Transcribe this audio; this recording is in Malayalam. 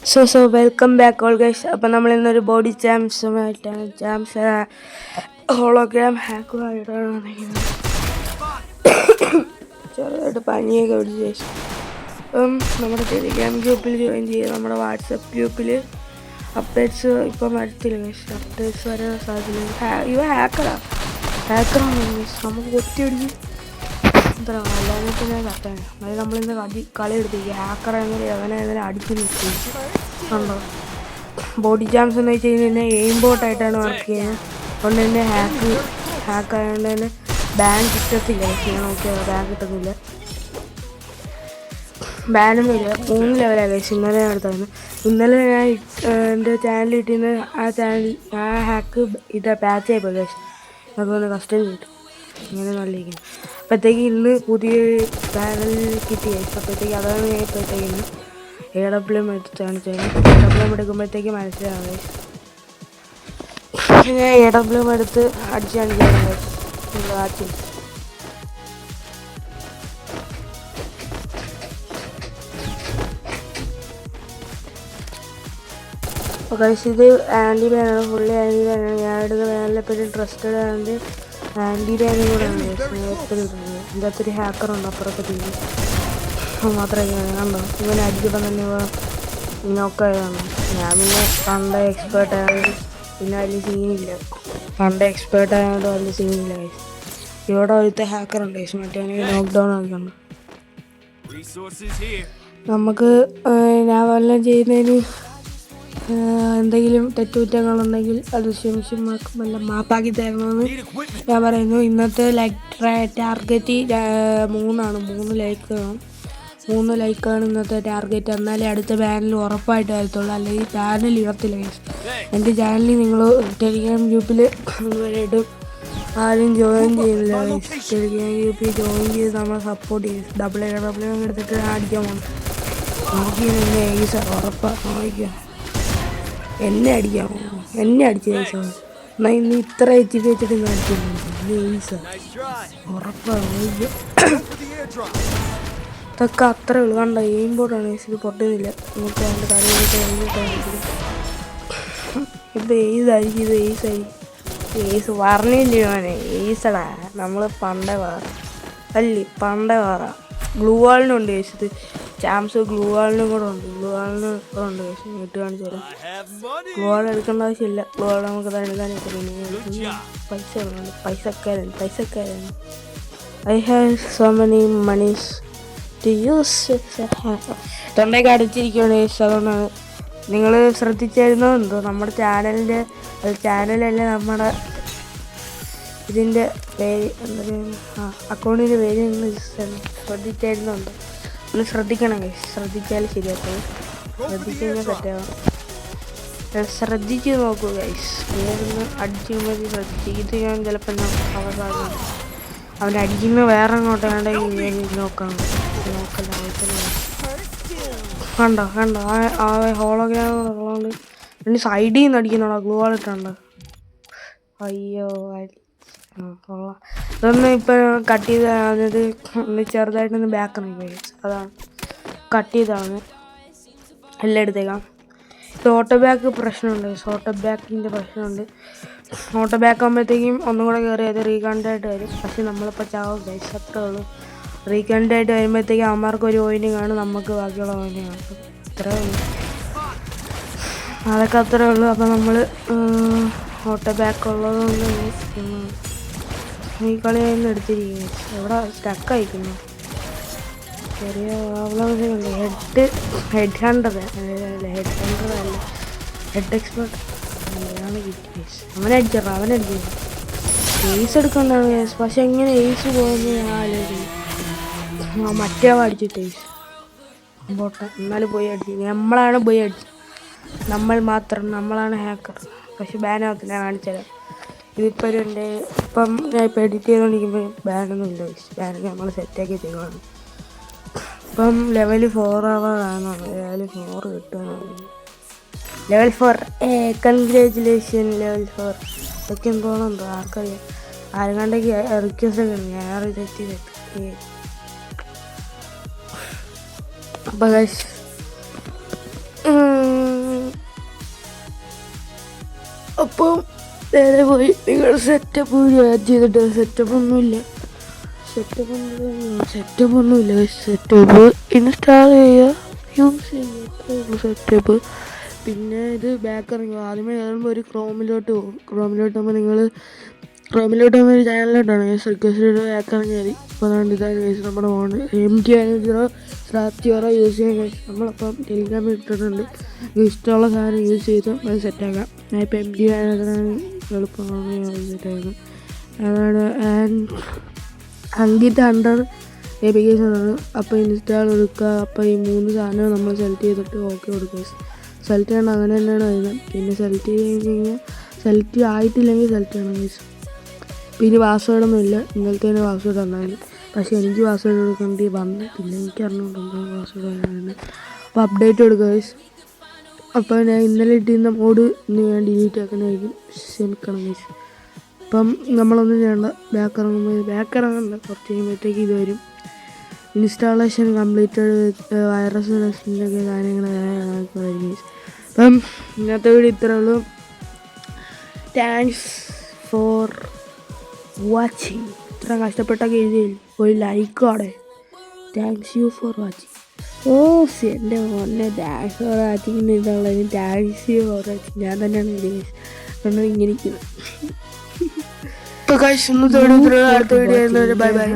So welcome back all guys. അപ്പം നമ്മൾ ഇന്നൊരു ബോഡി ജാംസുമായിട്ടാണ് ഹോളോഗ്രാം ഹാക്കുമായിട്ടാണ് വന്നിരിക്കുന്നത്. ചെറുതായിട്ട് പനിയൊക്കെ പിടിച്ച ശേഷം അപ്പം നമ്മുടെ ടെലിഗ്രാം ഗ്രൂപ്പിൽ ജോയിൻ ചെയ്യുക. നമ്മുടെ വാട്സപ്പ് ഗ്രൂപ്പിൽ അപ്ഡേറ്റ്സ് ഇപ്പം വരത്തില്ല ഗൈസ്. അപ്ഡേറ്റ്സ് വരാൻ സാധ്യതയില്ല. ഇവ ഹാക്കറാണ് ഗൈസ്. നമുക്ക് ഒറ്റയടിച്ച് എന്താ അല്ലാതെ തന്നെ കട്ടാണ്. അതായത് നമ്മളിന്ന് കളി എടുത്തിരിക്കുക. ഹാക്കർ എന്നൊരു അവനെ അടിച്ചു നിൽക്കുക ഉണ്ടോ. ബോഡി ജാംസ് എന്ന് വെച്ച് കഴിഞ്ഞാൽ എയിം ബോട്ടായിട്ടാണ് വർക്ക് ചെയ്യുന്നത്. അതുകൊണ്ട് തന്നെ ഹാക്ക് ആയതുകൊണ്ട് തന്നെ ബാൻ കിട്ടത്തില്ല. പക്ഷേ ഞാൻ നോക്കിയാൽ ബാൻ കിട്ടുന്നില്ല, ബാനും ഇല്ല. 3 ലെവലാണ് കഴിച്ചു ഇന്നലെ ഞാൻ എടുത്തായിരുന്നു. ഇന്നലെ ഞാൻ എൻ്റെ ചാനൽ ഇട്ടിന്ന് ആ ഹാക്ക് പാച്ച് ആയിപ്പോയി കഴിച്ചു. അതുപോലെ കസ്റ്റം കിട്ടും ഇങ്ങനെ നല്ലിരിക്കുന്നു. അപ്പോഴത്തേക്ക് ഇന്ന് പുതിയ ചാനൽ കിട്ടി കഴിച്ചു. അപ്പോഴത്തേക്ക് അതാണ് ഞാൻ ഇപ്പോഴത്തേക്ക് ഇന്ന് AWM എടുത്താണ് ചെയ്യുന്നത്. AWM എടുക്കുമ്പോഴത്തേക്ക് മനസ്സിലാവും. ഞാൻ AWM എടുത്ത് അടിച്ചാണ് ചെയ്യുന്നത്. ആക്കി അപ്പോൾ കഴിച്ച് ഇത് ആൻറ്റി ബാനാണ്, ഫുള്ളി ആൻറ്റി ബാനാണ്. ഞാൻ എടുത്ത ബാനിലെപ്പോഴും ട്രസ്റ്റഡ് ആൻഡ് ആൻറ്റി ബാനും കൂടെയാണ് എപ്പോഴും ഇടുന്നത്. ഇതിൻ്റെ അകത്തൊരു ഹാക്കറുണ്ട് അപ്പുറത്തെ ടീമിൽ മാത്രമേ കണ്ടോ. ഇവനെ അടിച്ചപ്പം തന്നെ നോക്കായതാണ്. ഞാൻ പിന്നെ പണ്ട് എക്സ്പേർട്ട് ആയത് പിന്നെ വലിയ സീനില്ല. വലിയ സീനില്ല. ഇവിടെ ഒരുത്തെ ഹാക്കറുണ്ട് മറ്റേ നോക്ക് ഡൗൺ ആക്കിയുണ്ട്. നമുക്ക് ഞാൻ വല്ലതും ചെയ്യുന്നതിന് എന്തെങ്കിലും തെറ്റുകുറ്റങ്ങളുണ്ടെങ്കിൽ അത് ക്ഷമിച്ചും മാപ്പാക്കി തരണമെന്ന് ഞാൻ പറയുന്നു. ഇന്നത്തെ ടാർഗറ്റ് 3 ലൈക്ക് വേണം. 3 ലൈക്കാണ് ഇന്നത്തെ ടാർഗറ്റ്. എന്നാലേ അടുത്ത ചാനൽ ഉറപ്പായിട്ട് വരത്തുള്ളൂ, അല്ലെങ്കിൽ ചാനൽ ഇടത്തില്ല. എൻ്റെ ചാനലിൽ നിങ്ങൾ ടെലിഗ്രാം ഗ്രൂപ്പിൽ ഇടും. ആരും ജോയിൻ ചെയ്യുന്നില്ല. ടെലിഗ്രാം ഗ്രൂപ്പിൽ ജോയിൻ ചെയ്ത് നമ്മളെ സപ്പോർട്ട് ചെയ്യും. ഡബിൾ എടുത്തിട്ട് അടിക്കാൻ പോകും. എനിക്ക് എന്നെ ഉറപ്പാണ് നോക്കുക. എന്നെ അടിക്കാമോ? എന്നെ അടിച്ച് കഴിച്ചാൽ എന്നാൽ ഇന്ന് ഇത്ര എത്തിച്ച് വെച്ചിട്ട് അടിച്ചു ഉറപ്പാണ്. ഇതൊക്കെ അത്രേ ഉള്ളൂ. കണ്ട എയിം ബോർഡാണ്. ഇത് പൊട്ടുന്നില്ല. നമുക്ക് അതിൻ്റെ കറിയിട്ടാണ് ഇത് ഏസായിരിക്കും. ഏസ് പറഞ്ഞില്ലേ മോനെ, ഏസടാ. നമ്മൾ പണ്ടേ വാറ ഗ്ലൂ വാളിനുണ്ട് കേസത്. ചാംസ് ഗ്ലൂ വാളിനും കൂടെ ഉണ്ട്. കേസ് ഇട്ട് കാണിച്ചു തരാം. ഗ്ലൂ വാൾ എടുക്കേണ്ട ആവശ്യമില്ല. ഗ്ലൂ വാൾ നമുക്ക് എടുക്കാനായിട്ട് പൈസക്കാരാണ്. I have so many monies to use. തൊണ്ടയൊക്കെ അടിച്ചിരിക്കുകയാണ് കേസ്. അതുകൊണ്ടാണ്. നിങ്ങൾ ശ്രദ്ധിച്ചായിരുന്നോ എന്തോ നമ്മുടെ ചാനലല്ലേ നമ്മുടെ ഇതിൻ്റെ പേര് അക്കൗണ്ടിൻ്റെ പേര് നിങ്ങൾ ശ്രദ്ധിച്ചായിരുന്നുണ്ടോ? ഒന്ന് ശ്രദ്ധിക്കണം ഗൈസ്. ശ്രദ്ധിച്ചാൽ ശരിയാക്കും. ശ്രദ്ധിച്ചുകഴിഞ്ഞാൽ തെറ്റാവും. ശ്രദ്ധിച്ച് നോക്കൂ ഗൈസ്. പേരൊന്ന് അടിക്കുമ്പോൾ ശ്രദ്ധിച്ച്. ഇത് ഞാൻ ചിലപ്പോൾ അവസാനം അവൻ അടിക്കുന്ന വേറെ അങ്ങോട്ടാണെങ്കിൽ നോക്കണം. കണ്ടോ ആ ഹോളോഗ്രാം ഉള്ളതുകൊണ്ട് പിന്നെ സൈഡിൽ നിന്ന് അടിക്കുന്നോളാ. ഗ്ലൂ വാൾ ഇട്ടുണ്ടോ? അയ്യോ കൊള്ളാം. ഇതൊന്ന് ഇപ്പം കട്ട് ചെയ്ത് ഒന്ന് ചെറുതായിട്ടൊന്ന് ബാക്കാണ് പോയി. അതാണ് കട്ട് ചെയ്താണ്. എല്ലാം എടുത്തേക്കാം. ഇത് ഓട്ടോ ബാക്കിൻ്റെ പ്രശ്നമുണ്ട്. ഓട്ടോ ബാക്ക് ആകുമ്പോഴത്തേക്കും ഒന്നും കൂടെ കയറി അത് റീകണ്ടായിട്ട് വരും. പക്ഷെ നമ്മളിപ്പോൾ ചാവും ഗൈസ്. അത്രേ ഉള്ളൂ. റീകണ്ടായിട്ട് വരുമ്പോഴത്തേക്കും അമ്മമാർക്ക് ഒരു പോയിന്റ് കാണും, നമുക്ക് ബാക്കിയുള്ള പോയിന്റ് കാണും. അത്രേ ഉള്ളൂ. അതൊക്കെ അത്രേ ഉള്ളൂ. അപ്പോൾ നമ്മൾ ഓട്ടോ ബാക്ക് ഉള്ളതുകൊണ്ട് ഈ കളി ആയിരുന്നു എടുത്തിരിക്കുന്നത്. എവിടെ സ്റ്റക്കായിരിക്കുന്നു. ചെറിയ പ്രോബ്ലംസ്. ഹെഡ് ഹണ്ടർ അല്ല, ഹെഡ് എക്സ്പേർട്ട് അതാണ് കിട്ടി. അവനടിച്ചു ഏസ് എടുക്കണ്ടാണ് കേസ്. പക്ഷെ എങ്ങനെ ഏസ് പോകുന്നത് ഞാൻ ആലോചിക്കും. മറ്റേ അടിച്ചിട്ട് ഏസ് പോട്ടെ. എന്നാലും പോയി അടിച്ചു. നമ്മളാണ് പോയി അടിച്ചത്. നമ്മളാണ് ഹാക്കർ. പക്ഷെ ബാനാകത്തില്ല. ഞാൻ കാണിച്ചുതരാം. ഇതിപ്പോൾ ഇപ്പം ഞാൻ ഇപ്പോൾ എഡിറ്റ് ചെയ്തുകൊണ്ടിരിക്കുമ്പോൾ ബാനൊന്നും ഇല്ല. ബാനൊക്കെ നമ്മൾ സെറ്റാക്കി ചെയ്യുകയാണ്. ഇപ്പം ലെവൽ 4 ആവാറാണ്. ലെവൽ 4 കിട്ടുകയാണ്. Level 4 congratulation. ലെവൽ 4 ഇതൊക്കെ എന്തോന്നുണ്ടോ ആർക്കറിയാം. ആരും കണ്ടേക്ക് റിക്വസ്റ്റ് ഒക്കെ ഉണ്ട്. ഞാൻ ഇതെത്തി. അപ്പോൾ അപ്പം നേരെ പോയി നിങ്ങൾ സെറ്റപ്പ് ആഡ് ചെയ്തിട്ട് സെറ്റപ്പ് ഒന്നുമില്ല സെറ്റപ്പ് ഇൻസ്റ്റാൾ ചെയ്യുക യൂസ് ചെയ്യുക സെറ്റപ്പ്. പിന്നെ ഇത് ബാക്ക് ഇറങ്ങുക. ആദ്യമേ കയറുമ്പോൾ ഒരു ക്രോമിലോട്ട് പോകും. ക്രോമിലോട്ട് പോകുമ്പോൾ ഒരു ചാനലിലോട്ടാണ് റിക്വസ്റ്റ് ബാക്ക് ഇറങ്ങിയാൽ മതി. അപ്പോൾ അതുകൊണ്ട് ഇതാണ് നമ്മുടെ ഫോൺ MT-0 യൂസ് ചെയ്യാൻ നമ്മളപ്പം ടെലിഗ്രാമിൽ ഇട്ടിട്ടുണ്ട്. ഇഷ്ടമുള്ള സാധനം യൂസ് ചെയ്ത് അത് സെറ്റാക്കാം. ഞാൻ ഇപ്പോൾ MT എളുപ്പമാണ് സെറ്റാക്കാം. അതാണ് അങ്കിത് 100 ആപ്ലിക്കേഷനാണ്. അപ്പോൾ ഇൻസ്റ്റാൾ കൊടുക്കുക. അപ്പോൾ ഈ 3 സാധനം നമ്മൾ സെലക്ട് ചെയ്തിട്ട് ഓക്കെ കൊടുക്കുക. സെലക്ട് ചെയ്യണം, അങ്ങനെ തന്നെയാണ് വരുന്നത്. പിന്നെ സെലക്ട് ചെയ്ത് കഴിഞ്ഞാൽ സെലക്ട് ആയിട്ടില്ലെങ്കിൽ സെലക്ട് ചെയ്യണം ഗൈസ്. പിന്നെ പാസ്വേഡൊന്നുമില്ല, ഇന്നലത്തെ തന്നെ പാസ്വേഡ് ഉണ്ടായിരുന്നു. പക്ഷേ എനിക്ക് പാസ്വേഡ് കൊടുക്കേണ്ടി വന്നു. പിന്നെ എനിക്ക് അറിഞ്ഞുകൊണ്ടുണ്ടോ പാസ്വേഡ് വരുന്നത്. അപ്പോൾ അപ്ഡേറ്റ് കൊടുക്കുക ഗൈസ്. അപ്പോൾ ഞാൻ ഇന്നലെ ഇട്ടിരുന്ന മോഡ് ഇന്ന് ഞാൻ ഡിലീറ്റ് ആക്കുന്നതായിരിക്കും, ക്ഷമിക്കണം ഗൈസ്. അപ്പം നമ്മളൊന്നും ചെയ്യണ്ട, ബാക്ക് ഇറങ്ങണ്ട, കുറച്ച് കഴിയുമ്പോഴത്തേക്ക് ഇത് വരും. ഇൻസ്റ്റാളേഷൻ കംപ്ലീറ്റഡ് വൈറസ് ടെസ്റ്റിൻ്റെയൊക്കെ കാര്യങ്ങളൊക്കെ വരും ഗൈസ്. അപ്പം ഇന്നത്തെ വീഡിയോ ഇത്രേ ഉള്ളൂ. Thanks for watching. ഇത്ര കഷ്ടപ്പെട്ടൊക്കെ എഴുതിയില്ല, ഒരു ലൈക്കോടെ. Thanks you for watching. എൻ്റെ മോനെ താങ്ക്സ് ഫോർ വാച്ചിങ് ഇതുള്ളത്. താങ്ക്സ് യു ഫോർ വാച്ചിങ് ഞാൻ തന്നെയാണ് എഴുതിയത് ഇങ്ങനെ ഇരിക്കുന്നത്. അടുത്ത വീഡിയോ ബൈ ബൈ.